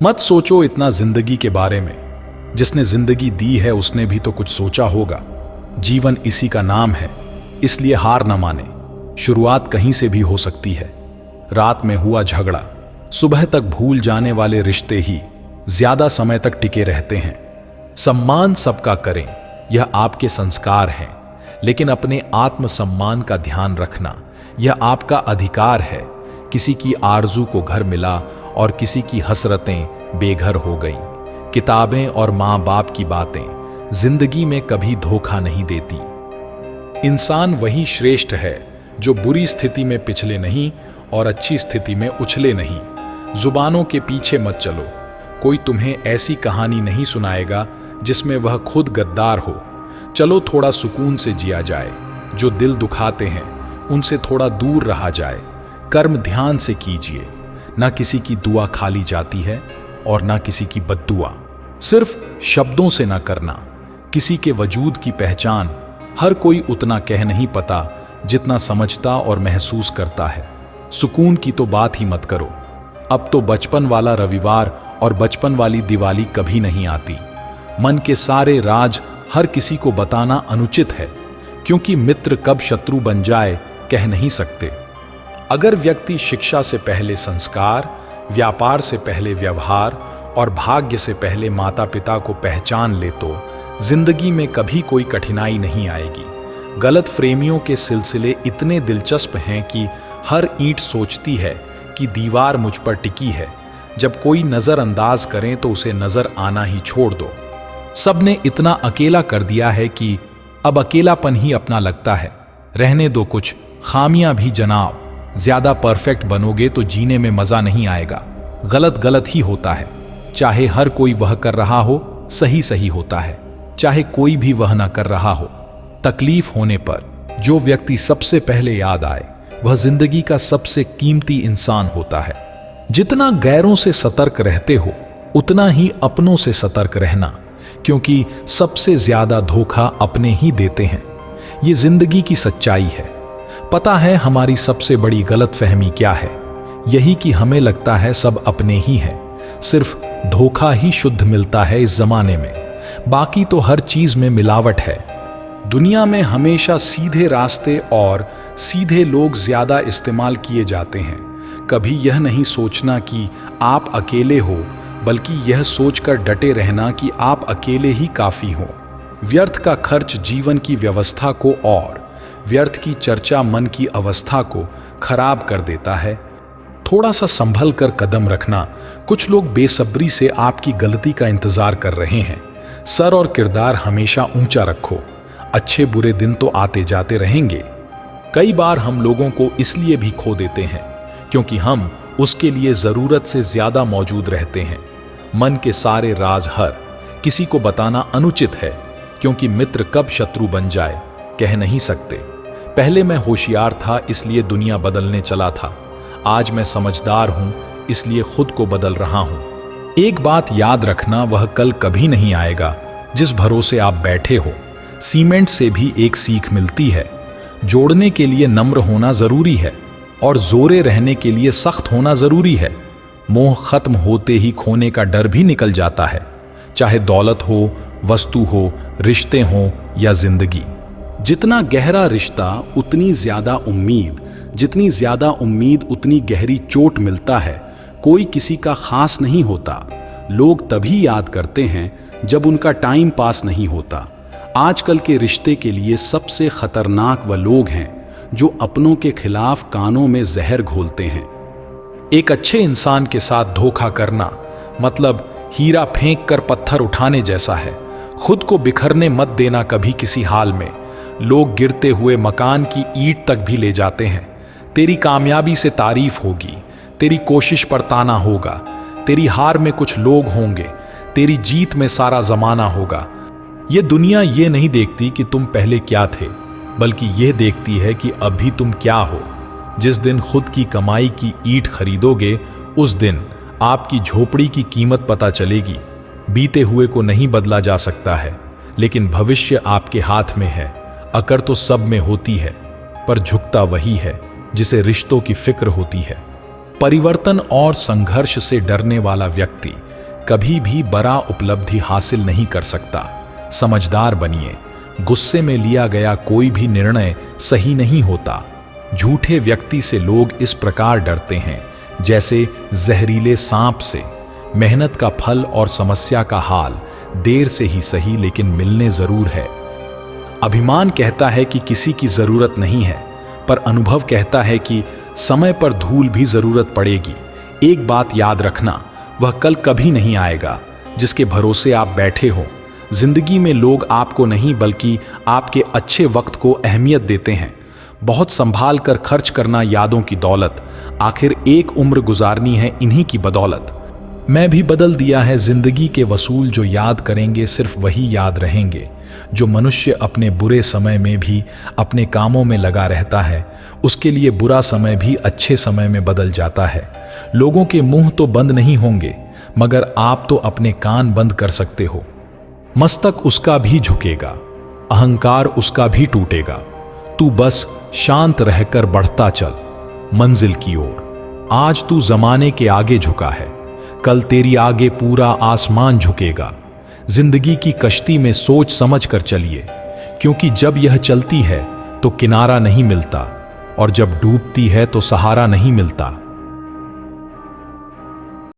मत सोचो इतना जिंदगी के बारे में। जिसने जिंदगी दी है उसने भी तो कुछ सोचा होगा। जीवन इसी का नाम है, इसलिए हार न माने। शुरुआत कहीं से भी हो सकती है। रात में हुआ झगड़ा, सुबह तक भूल जाने वाले रिश्ते ही ज्यादा समय तक टिके रहते हैं। सम्मान सबका करें, यह आपके संस्कार हैं, लेकिन अपने आत्मसम्मान का ध्यान रखना यह आपका अधिकार है। किसी की आरजू को घर मिला और किसी की हसरतें बेघर हो गईं। किताबें और माँ बाप की बातें जिंदगी में कभी धोखा नहीं देती। इंसान वही श्रेष्ठ है जो बुरी स्थिति में पिछले नहीं और अच्छी स्थिति में उछले नहीं। जुबानों के पीछे मत चलो। कोई तुम्हें ऐसी कहानी नहीं सुनाएगा जिसमें वह खुद गद्दार हो। चलो थोड़ा सुकून से जिया जाए। जो दिल दुखाते हैं उनसे थोड़ा दूर रहा जाए। कर्म ध्यान से कीजिए। ना किसी की दुआ खाली जाती है और ना किसी की बद्दुआ। सिर्फ शब्दों से ना करना। किसी के वजूद की पहचान हर कोई उतना कह नहीं पता जितना समझता और महसूस करता है। सुकून की तो बात ही मत करो। अब तो बचपन वाला रविवार और बचपन वाली दिवाली कभी नहीं आती। मन के सारे राज हर किसी को बताना अनुचित है, क्योंकि मित्र कब शत्रु बन जाए कह नहीं सकते। अगर व्यक्ति शिक्षा से पहले संस्कार, व्यापार से पहले व्यवहार और भाग्य से पहले माता पिता को पहचान ले तो जिंदगी में कभी कोई कठिनाई नहीं आएगी। गलत फ्रेमियों के सिलसिले इतने दिलचस्प हैं कि हर ईंट सोचती है कि दीवार मुझ पर टिकी है। जब कोई नजरअंदाज करें तो उसे नजर आना ही छोड़ दो। सबने इतना अकेला कर दिया है कि अब अकेलापन ही अपना लगता है। रहने दो कुछ खामियां भी जनाब। ज्यादा परफेक्ट बनोगे तो जीने में मजा नहीं आएगा। गलत गलत ही होता है। चाहे हर कोई वह कर रहा हो, सही सही होता है। चाहे कोई भी वह ना कर रहा हो। तकलीफ होने पर जो व्यक्ति सबसे पहले याद आए वह जिंदगी का सबसे कीमती इंसान होता है। जितना गैरों से सतर्क रहते हो उतना ही अपनों से सतर्क रहना, क्योंकि सबसे ज्यादा धोखा अपने ही देते हैं। ये जिंदगी की सच्चाई है। पता है हमारी सबसे बड़ी गलतफहमी क्या है? यही कि हमें लगता है सब अपने ही है। सिर्फ धोखा ही शुद्ध मिलता है इस जमाने में, बाकी तो हर चीज में मिलावट है। दुनिया में हमेशा सीधे रास्ते और सीधे लोग ज्यादा इस्तेमाल किए जाते हैं। कभी यह नहीं सोचना कि आप अकेले हो, बल्कि यह सोचकर डटे रहना कि आप अकेले ही काफी हो। व्यर्थ का खर्च जीवन की व्यवस्था को और व्यर्थ की चर्चा मन की अवस्था को खराब कर देता है। थोड़ा सा संभल कर कदम रखना। कुछ लोग बेसब्री से आपकी गलती का इंतजार कर रहे हैं। सर और किरदार हमेशा ऊंचा रखो। अच्छे बुरे दिन तो आते जाते रहेंगे। कई बार हम लोगों को इसलिए भी खो देते हैं क्योंकि हम उसके लिए जरूरत से ज्यादा मौजूद रहते हैं। मन के सारे राज हर किसी को बताना अनुचित है, क्योंकि मित्र कब शत्रु बन जाए कह नहीं सकते। पहले मैं होशियार था इसलिए दुनिया बदलने चला था। आज मैं समझदार हूं इसलिए खुद को बदल रहा हूं। एक बात याद रखना, वह कल कभी नहीं आएगा जिस भरोसे आप बैठे हो। सीमेंट से भी एक सीख मिलती है। जोड़ने के लिए नम्र होना जरूरी है और जोरे रहने के लिए सख्त होना जरूरी है। मोह खत्म होते ही खोने का डर भी निकल जाता है। चाहे दौलत हो, वस्तु हो, रिश्ते हो या जिंदगी। जितना गहरा रिश्ता उतनी ज्यादा उम्मीद, जितनी ज्यादा उम्मीद उतनी गहरी चोट मिलता है। कोई किसी का खास नहीं होता। लोग तभी याद करते हैं जब उनका टाइम पास नहीं होता। आजकल के रिश्ते के लिए सबसे खतरनाक वह लोग हैं जो अपनों के खिलाफ कानों में जहर घोलते हैं। एक अच्छे इंसान के साथ धोखा करना मतलब हीरा फेंक कर पत्थर उठाने जैसा है। खुद को बिखरने मत देना कभी किसी हाल में। लोग गिरते हुए मकान की ईंट तक भी ले जाते हैं। तेरी कामयाबी से तारीफ होगी, तेरी कोशिश पर ताना होगा, तेरी हार में कुछ लोग होंगे, तेरी जीत में सारा जमाना होगा। ये दुनिया ये नहीं देखती कि तुम पहले क्या थे, बल्कि यह देखती है कि अभी तुम क्या हो। जिस दिन खुद की कमाई की ईंट खरीदोगे उस दिन आपकी झोपड़ी की कीमत पता चलेगी। बीते हुए को नहीं बदला जा सकता है, लेकिन भविष्य आपके हाथ में है। अकड़ तो सब में होती है, पर झुकता वही है जिसे रिश्तों की फिक्र होती है। परिवर्तन और संघर्ष से डरने वाला व्यक्ति कभी भी बड़ा उपलब्धि हासिल नहीं कर सकता। समझदार बनिए, गुस्से में लिया गया कोई भी निर्णय सही नहीं होता। झूठे व्यक्ति से लोग इस प्रकार डरते हैं जैसे जहरीले सांप से। मेहनत का फल और समस्या का हाल देर से ही सही लेकिन मिलने जरूर है। अभिमान कहता है कि किसी की जरूरत नहीं है, पर अनुभव कहता है कि समय पर धूल भी जरूरत पड़ेगी। एक बात याद रखना, वह कल कभी नहीं आएगा जिसके भरोसे आप बैठे हो। जिंदगी में लोग आपको नहीं बल्कि आपके अच्छे वक्त को अहमियत देते हैं। बहुत संभाल कर खर्च करना यादों की दौलत, आखिर एक उम्र गुजारनी है इन्हीं की बदौलत। मैं भी बदल दिया है जिंदगी के वसूल, जो याद करेंगे सिर्फ वही याद रहेंगे। जो मनुष्य अपने बुरे समय में भी अपने कामों में लगा रहता है, उसके लिए बुरा समय भी अच्छे समय में बदल जाता है। लोगों के मुंह तो बंद नहीं होंगे, मगर आप तो अपने कान बंद कर सकते हो। मस्तक उसका भी झुकेगा, अहंकार उसका भी टूटेगा। तू बस शांत रहकर बढ़ता चल मंजिल की ओर। आज तू जमाने के आगे झुका है, कल तेरी आगे पूरा आसमान झुकेगा। जिंदगी की कश्ती में सोच समझ कर चलिए, क्योंकि जब यह चलती है तो किनारा नहीं मिलता, और जब डूबती है तो सहारा नहीं मिलता।